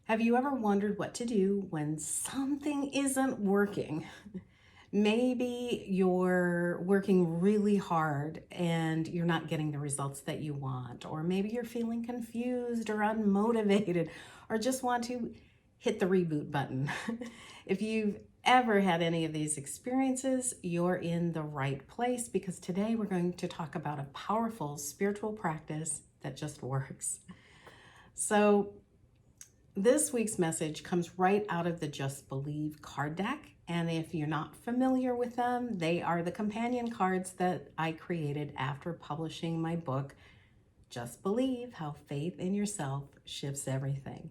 Have you ever wondered what to do when something isn't working? Maybe you're working really hard and you're not getting the results that you want, or maybe you're feeling confused or unmotivated, or just want to hit the reboot button. If you've ever had any of these experiences, you're in the right place because today we're going to talk about a powerful spiritual practice that just works. So, this week's message comes right out of the Just Believe card deck. And if you're not familiar with them, they are the companion cards that I created after publishing my book, Just Believe How Faith in Yourself Shifts Everything.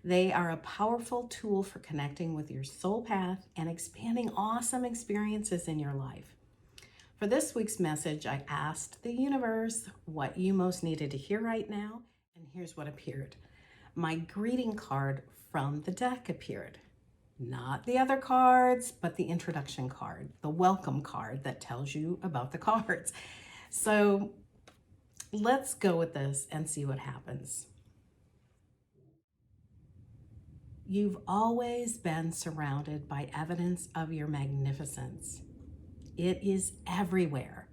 They are a powerful tool for connecting with your soul path and expanding awesome experiences in your life. For this week's message, I asked the universe what you most needed to hear right now, and here's what appeared. My greeting card from the deck appeared. Not the other cards, but the introduction card, the welcome card that tells you about the cards. So let's go with this and see what happens. You've always been surrounded by evidence of your magnificence. It is everywhere.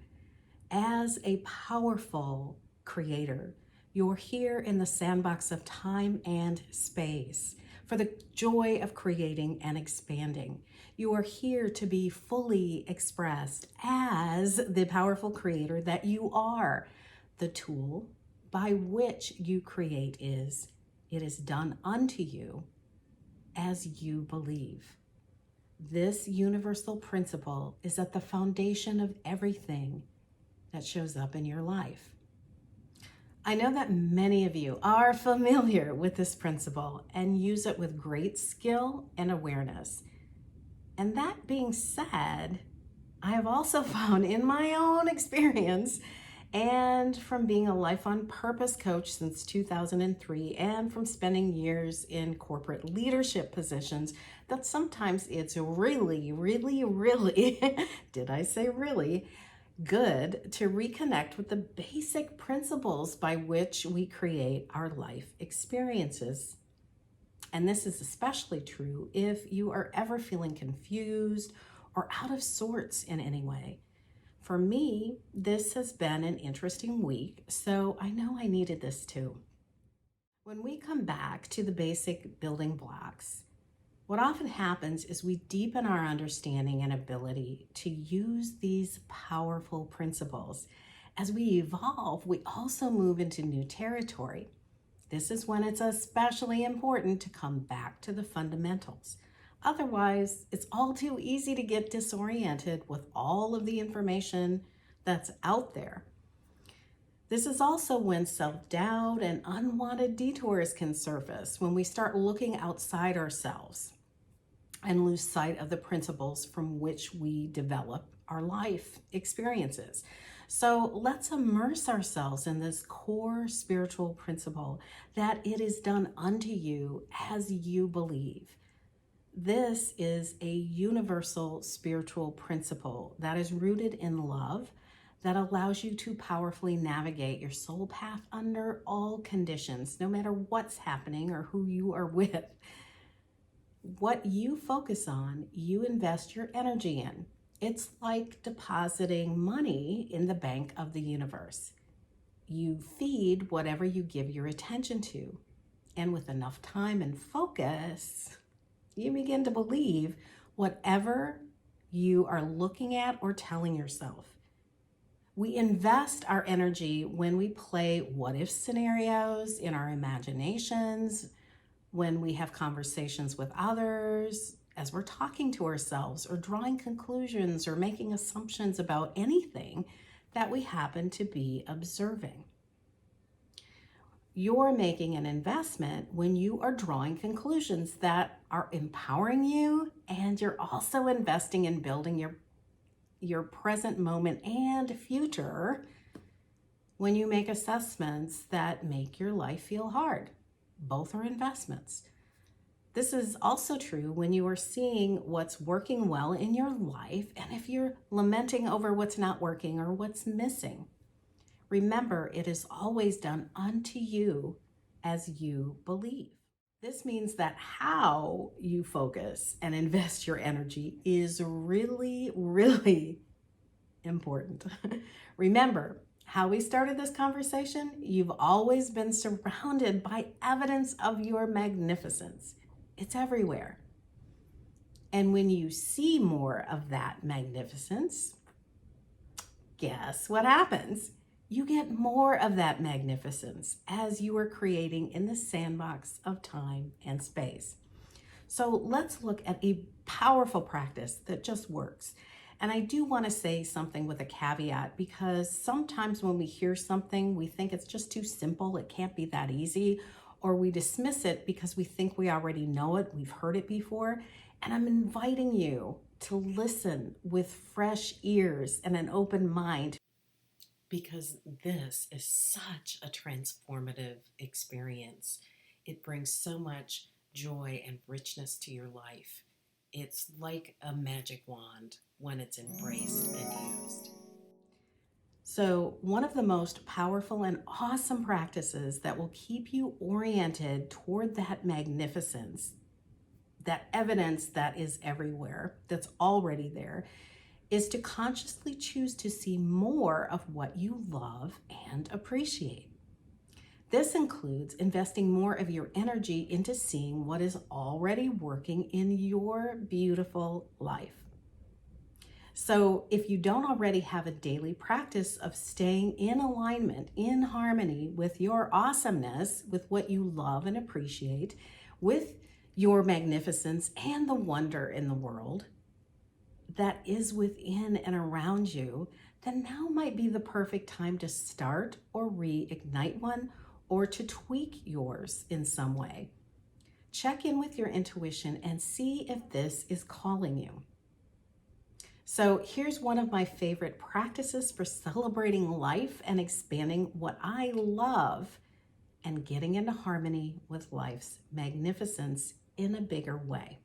As a powerful creator, you're here in the sandbox of time and space for the joy of creating and expanding. You are here to be fully expressed as the powerful creator that you are. The tool by which you create it is done unto you as you believe. This universal principle is at the foundation of everything that shows up in your life. I know that many of you are familiar with this principle and use it with great skill and awareness. And that being said, I have also found in my own experience and from being a life on purpose coach since 2003 and from spending years in corporate leadership positions that sometimes it's really, did I say really, good to reconnect with the basic principles by which we create our life experiences. And this is especially true if you are ever feeling confused or out of sorts in any way. For me, this has been an interesting week, so I know I needed this too. When we come back to the basic building blocks, what often happens is we deepen our understanding and ability to use these powerful principles. As we evolve, we also move into new territory. This is when it's especially important to come back to the fundamentals. Otherwise, it's all too easy to get disoriented with all of the information that's out there. This is also when self-doubt and unwanted detours can surface, when we start looking outside ourselves and lose sight of the principles from which we develop our life experiences. So let's immerse ourselves in this core spiritual principle that it is done unto you as you believe. This is a universal spiritual principle that is rooted in love that allows you to powerfully navigate your soul path under all conditions, no matter what's happening or who you are with. What you focus on, you invest your energy in. It's like depositing money in the bank of the universe. You feed whatever you give your attention to. And with enough time and focus, you begin to believe whatever you are looking at or telling yourself. We invest our energy when we play what-if scenarios in our imaginations, when we have conversations with others, as we're talking to ourselves or drawing conclusions or making assumptions about anything that we happen to be observing. You're making an investment when you are drawing conclusions that are empowering you, and you're also investing in building your present moment and future when you make assessments that make your life feel hard. Both are investments. This is also true when you are seeing what's working well in your life and if you're lamenting over what's not working or what's missing. Remember, it is always done unto you as you believe. This means that how you focus and invest your energy is really, really important. Remember how we started this conversation? You've always been surrounded by evidence of your magnificence. It's everywhere. And when you see more of that magnificence, guess what happens? You get more of that magnificence as you are creating in the sandbox of time and space. So let's look at a powerful practice that just works. And I do want to say something with a caveat, because sometimes when we hear something, we think it's just too simple, it can't be that easy, or we dismiss it because we think we already know it, we've heard it before. And I'm inviting you to listen with fresh ears and an open mind, because this is such a transformative experience. It brings so much joy and richness to your life. It's like a magic wand when it's embraced and used. So, one of the most powerful and awesome practices that will keep you oriented toward that magnificence, that evidence that is everywhere, that's already there, is to consciously choose to see more of what you love and appreciate. This includes investing more of your energy into seeing what is already working in your beautiful life. So if you don't already have a daily practice of staying in alignment, in harmony with your awesomeness, with what you love and appreciate, with your magnificence and the wonder in the world that is within and around you, then now might be the perfect time to start or reignite one, or to tweak yours in some way. Check in with your intuition and see if this is calling you. So here's one of my favorite practices for celebrating life and expanding what I love and getting into harmony with life's magnificence in a bigger way.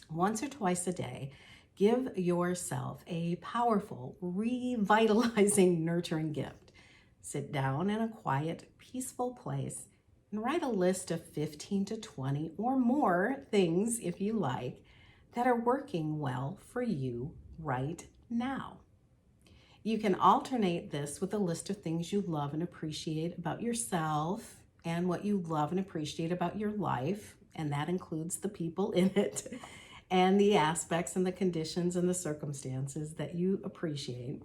Once or twice a day, give yourself a powerful, revitalizing, nurturing gift. Sit down in a quiet, peaceful place and write a list of 15 to 20 or more things, if you like, that are working well for you right now. You can alternate this with a list of things you love and appreciate about yourself and what you love and appreciate about your life, and that includes the people in it and the aspects and the conditions and the circumstances that you appreciate.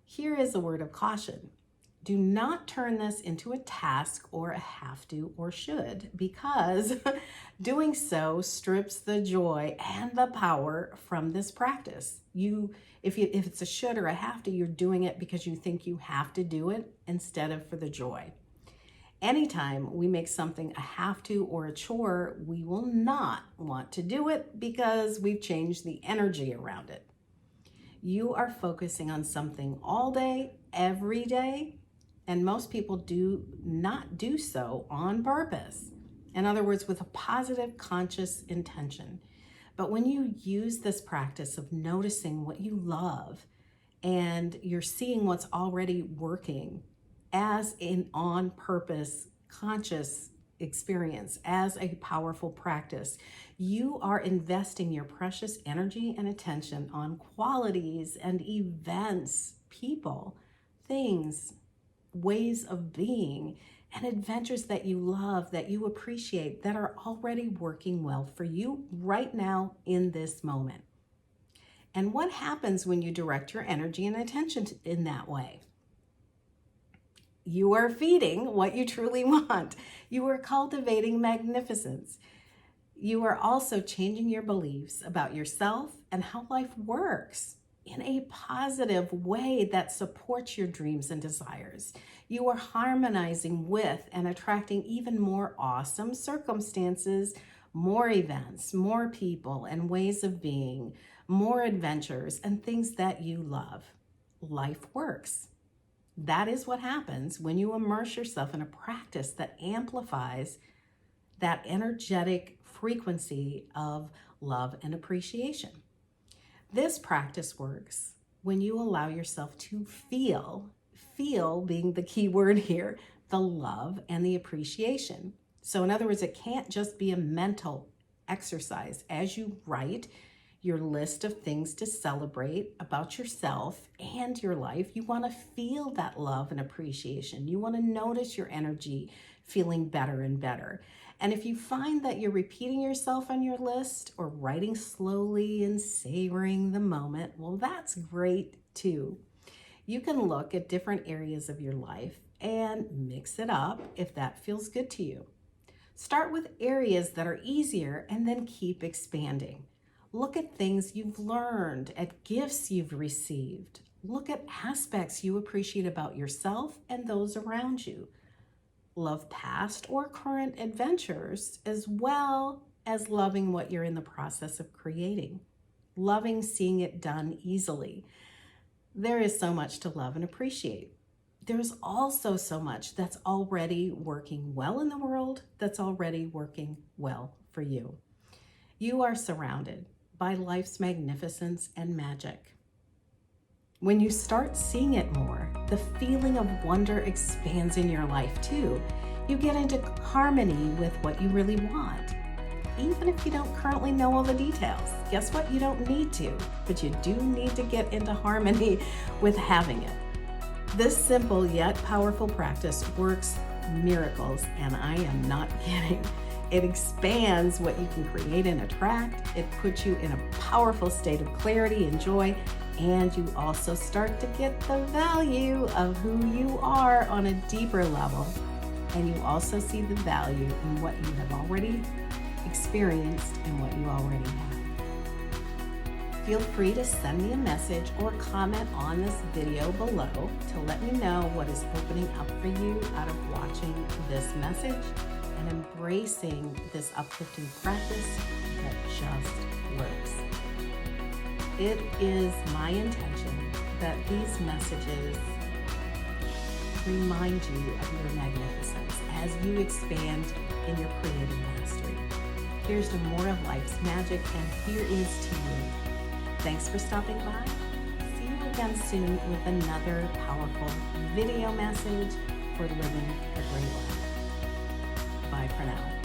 Here is a word of caution. Do not turn this into a task or a have to or should, because doing so strips the joy and the power from this practice. If it's a should or a have to, you're doing it because you think you have to do it instead of for the joy. Anytime we make something a have to or a chore, we will not want to do it because we've changed the energy around it. You are focusing on something all day, every day, and most people do not do so on purpose. In other words, with a positive, conscious intention. But when you use this practice of noticing what you love and you're seeing what's already working as an on-purpose, conscious experience, as a powerful practice, you are investing your precious energy and attention on qualities and events, people, things, ways of being, and adventures that you love, that you appreciate, that are already working well for you right now in this moment. And what happens when you direct your energy and attention in that way? You are feeding what you truly want. You are cultivating magnificence. You are also changing your beliefs about yourself and how life works in a positive way that supports your dreams and desires. You are harmonizing with and attracting even more awesome circumstances, more events, more people and ways of being, more adventures and things that you love. Life works. That is what happens when you immerse yourself in a practice that amplifies that energetic frequency of love and appreciation. This practice works when you allow yourself to feel being the key word here, the love and the appreciation. So in other words, it can't just be a mental exercise. As you write your list of things to celebrate about yourself and your life, you want to feel that love and appreciation. You want to notice your energy feeling better and better. And if you find that you're repeating yourself on your list or writing slowly and savoring the moment, well, that's great too. You can look at different areas of your life and mix it up if that feels good to you. Start with areas that are easier and then keep expanding. Look at things you've learned, at gifts you've received. Look at aspects you appreciate about yourself and those around you. Love past or current adventures, as well as loving what you're in the process of creating. Loving seeing it done easily. There is so much to love and appreciate. There's also so much that's already working well in the world, that's already working well for you. You are surrounded by life's magnificence and magic. When you start seeing it more, the feeling of wonder expands in your life too. You get into harmony with what you really want. Even if you don't currently know all the details, guess what? You don't need to, but you do need to get into harmony with having it. This simple yet powerful practice works miracles, and I am not kidding. It expands what you can create and attract. It puts you in a powerful state of clarity and joy, and you also start to get the value of who you are on a deeper level. And you also see the value in what you have already experienced and what you already have. Feel free to send me a message or comment on this video below to let me know what is opening up for you out of watching this message and embracing this uplifting practice that just works. It is my intention that these messages remind you of your magnificence as you expand in your creative mastery. Here's to more of life's magic, and here is to you. Thanks for stopping by. See you again soon with another powerful video message for living a great life. Bye for now.